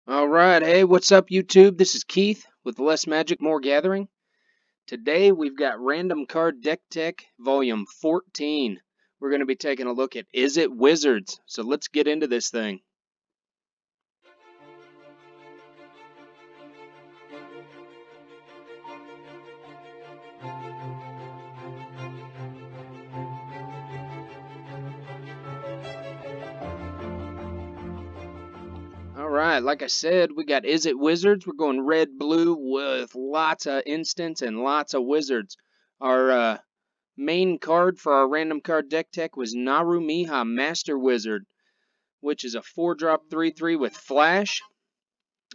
Alright, hey, what's up YouTube? This is Keith with Less Magic, More Gathering. Today we've got Random Card Deck Tech Volume 14. We're going to be taking a look at Izzet Wizards, so let's get into this thing. Alright, like I said, we got Izzet Wizards. We're going red-blue with lots of instants and lots of wizards. Our main card for our Random Card Deck Tech was Naru Meha Master Wizard, which is a 4-drop 3/3 with Flash.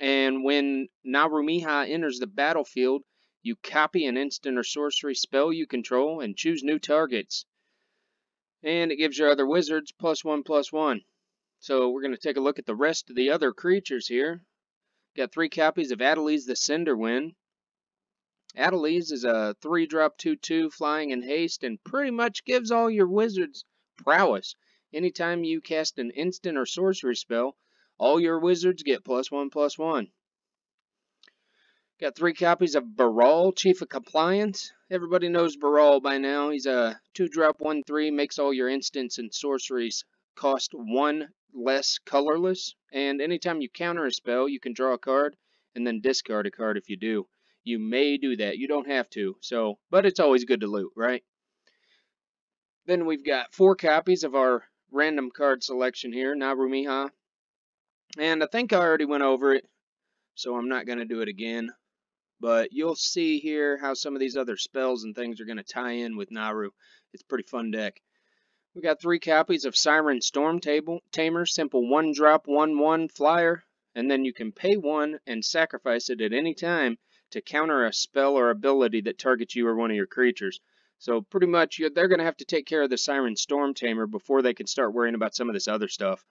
And when Naru Meha enters the battlefield, you copy an instant or sorcery spell you control and choose new targets. And it gives your other wizards +1/+1. So we're going to take a look at the rest of the other creatures here. Got 3 copies of Adeliz the Cinderwind. Adeliz is a 3-drop 2/2 flying in haste and pretty much gives all your wizards prowess. Anytime you cast an instant or sorcery spell, all your wizards get +1/+1. Got 3 copies of Baral, Chief of Compliance. Everybody knows Baral by now. He's a 2-drop 1/3, makes all your instants and sorceries cost 1 less colorless. And anytime you counter a spell, you can draw a card and then discard a card if you do. You may do that. You don't have to. But it's always good to loot, right? Then we've got 4 copies of our random card selection here, Naru Meha. And I think I already went over it, so I'm not going to do it again. But you'll see here how some of these other spells and things are going to tie in with Naru. It's a pretty fun deck. We got 3 copies of Siren Storm Tamer, simple 1-drop 1/1 flyer, and then you can pay 1 and sacrifice it at any time to counter a spell or ability that targets you or one of your creatures. So pretty much they're going to have to take care of the Siren Storm Tamer before they can start worrying about some of this other stuff.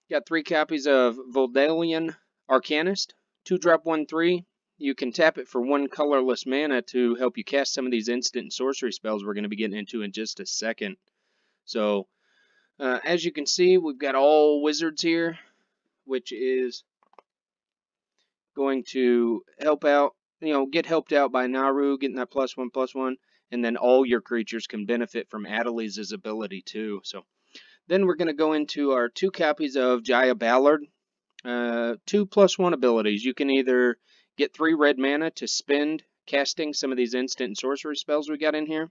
Got 3 copies of Voldalian Arcanist. 2-drop 1/3. You can tap it for 1 colorless mana to help you cast some of these instant and sorcery spells we're going to be getting into in just a second. So, as you can see, we've got all wizards here, which is going to help out, get helped out by Naru, getting that +1/+1, and then all your creatures can benefit from Adeliz's ability too. So, then we're going to go into our 2 copies of Jaya Ballard. 2/+1 abilities. You can either get 3 red mana to spend casting some of these instant and sorcery spells we got in here,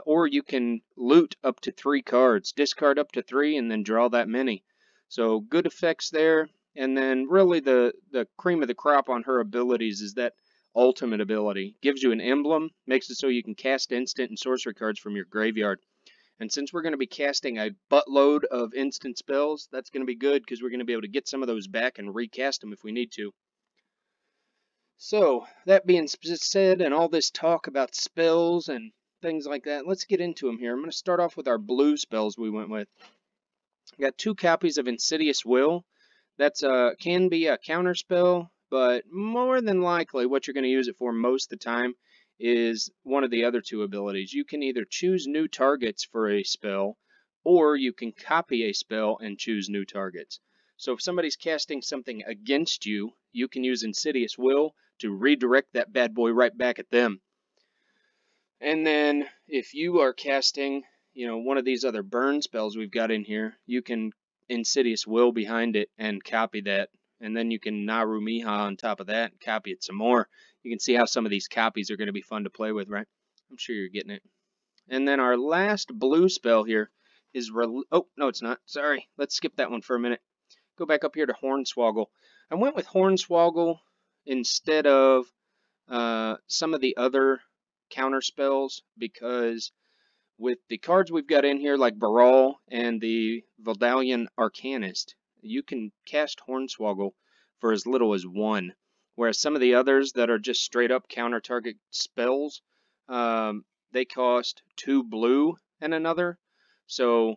or you can loot up to 3 cards, discard up to 3, and then draw that many. So good effects there. And then really the cream of the crop on her abilities is that ultimate ability. Gives you an emblem, makes it so you can cast instant and sorcery cards from your graveyard. And since we're going to be casting a buttload of instant spells, that's going to be good because we're going to be able to get some of those back and recast them if we need to. So, that being said, and all this talk about spells and things like that, let's get into them here. I'm going to start off with our blue spells we went with. We got 2 copies of Insidious Will. That's can be a counter spell, but more than likely what you're going to use it for most of the time is one of the other 2 abilities. You can either choose new targets for a spell, or you can copy a spell and choose new targets. So if somebody's casting something against you, you can use Insidious Will to redirect that bad boy right back at them. And then if you are casting, one of these other burn spells we've got in here, you can Insidious Will behind it and copy that. And then you can Naru Meha on top of that and copy it some more. You can see how some of these copies are going to be fun to play with, right? I'm sure you're getting it. And then our last blue spell here is... Oh, no, it's not. Sorry. Let's skip that one for a minute. Go back up here to Hornswoggle. I went with Hornswoggle instead of some of the other counter spells because with the cards we've got in here, like Baral and the Voldalian Arcanist, you can cast Hornswoggle for as little as 1. Whereas some of the others that are just straight up counter target spells, they cost 2 blue and another. So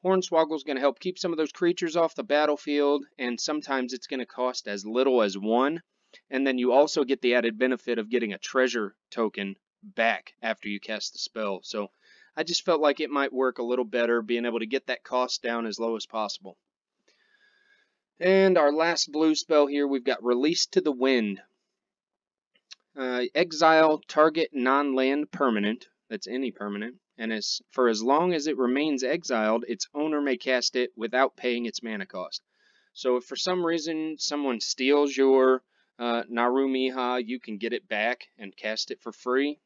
Hornswoggle is going to help keep some of those creatures off the battlefield, and sometimes it's going to cost as little as 1. And then you also get the added benefit of getting a treasure token back after you cast the spell. So I just felt like it might work a little better, being able to get that cost down as low as possible. And our last blue spell here, we've got Release to the Wind. Exile target non-land permanent, that's any permanent, and for as long as it remains exiled, its owner may cast it without paying its mana cost. So if for some reason someone steals your Naru Meha, you can get it back and cast it for free.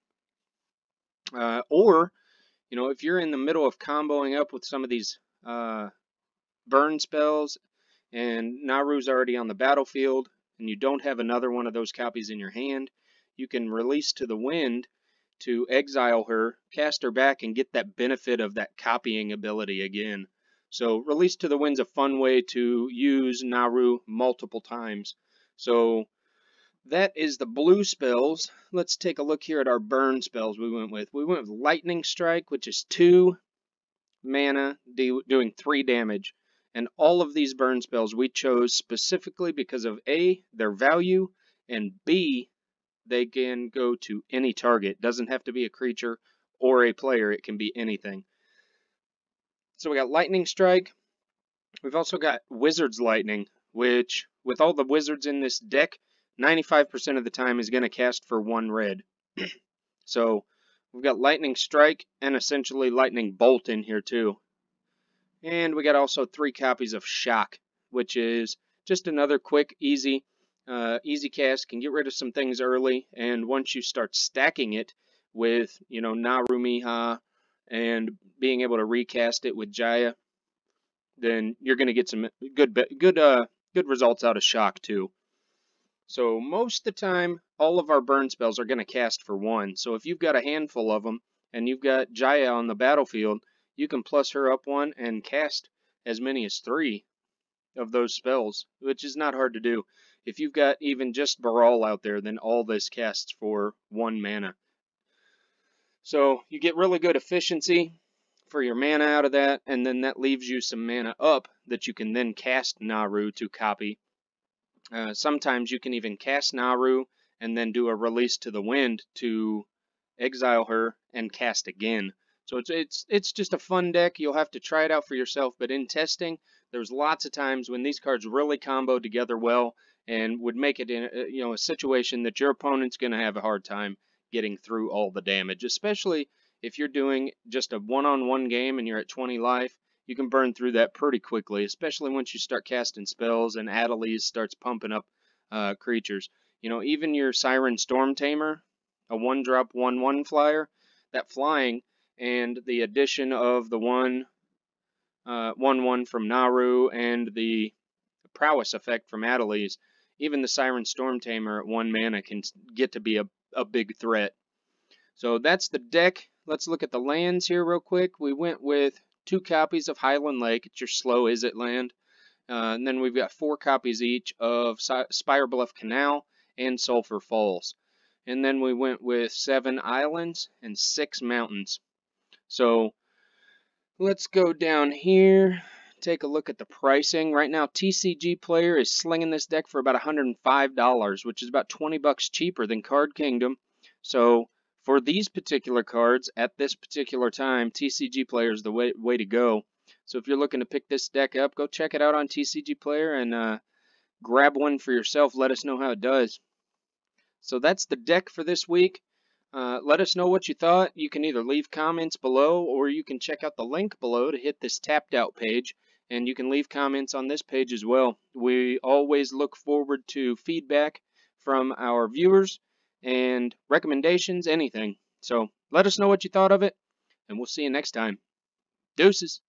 Or, if you're in the middle of comboing up with some of these burn spells and Naru's already on the battlefield and you don't have another one of those copies in your hand, you can Release to the Wind to exile her, cast her back, and get that benefit of that copying ability again. So Release to the Wind's a fun way to use Naru multiple times. So that is the blue spells. Let's take a look here at our burn spells we went with. We went with Lightning Strike, which is 2 mana, doing 3 damage. And all of these burn spells we chose specifically because of A, their value, and B, they can go to any target. It doesn't have to be a creature or a player. It can be anything. So we got Lightning Strike. We've also got Wizard's Lightning, which, with all the wizards in this deck, 95% of the time is going to cast for 1 red. So we've got Lightning Strike and essentially Lightning Bolt in here too. And we got also 3 copies of Shock, which is just another quick, easy cast. Can get rid of some things early, and once you start stacking it with, Naru Meha and being able to recast it with Jaya, then you're going to get some good results out of Shock too. So most of the time, all of our burn spells are going to cast for 1. So if you've got a handful of them and you've got Jaya on the battlefield, you can plus her up 1 and cast as many as 3 of those spells, which is not hard to do. If you've got even just Baral out there, then all this casts for 1 mana. So you get really good efficiency for your mana out of that, and then that leaves you some mana up that you can then cast Naru to copy. Sometimes you can even cast Naru and then do a Release to the Wind to exile her and cast again. So it's just a fun deck. You'll have to try it out for yourself, but in testing, there's lots of times when these cards really combo together well and would make it in a situation that your opponent's going to have a hard time getting through all the damage, especially if you're doing just a one-on-one game and you're at 20 life. You can burn through that pretty quickly, especially once you start casting spells and Adeliz starts pumping up creatures. Even your Siren Storm Tamer, a 1-drop 1/1 flyer, that flying and the addition of the 1/1 from Naru and the prowess effect from Adeliz, even the Siren Storm Tamer at 1 mana can get to be a big threat. So that's the deck. Let's look at the lands here real quick. We went with 2 copies of Highland Lake. It's your slow Izzet land. And then we've got 4 copies each of Spirebluff Canal and Sulphur Falls. And then we went with 7 islands and 6 mountains. So let's go down here, take a look at the pricing. Right now, TCG Player is slinging this deck for about $105, which is about 20 bucks cheaper than Card Kingdom. So for these particular cards at this particular time, TCG Player is the way to go. So if you're looking to pick this deck up, go check it out on TCG Player and grab one for yourself. Let us know how it does. So that's the deck for this week. Let us know what you thought. You can either leave comments below or you can check out the link below to hit this tapped out page, and you can leave comments on this page as well. We always look forward to feedback from our viewers and recommendations, anything. So let us know what you thought of it, and we'll see you next time. Deuces.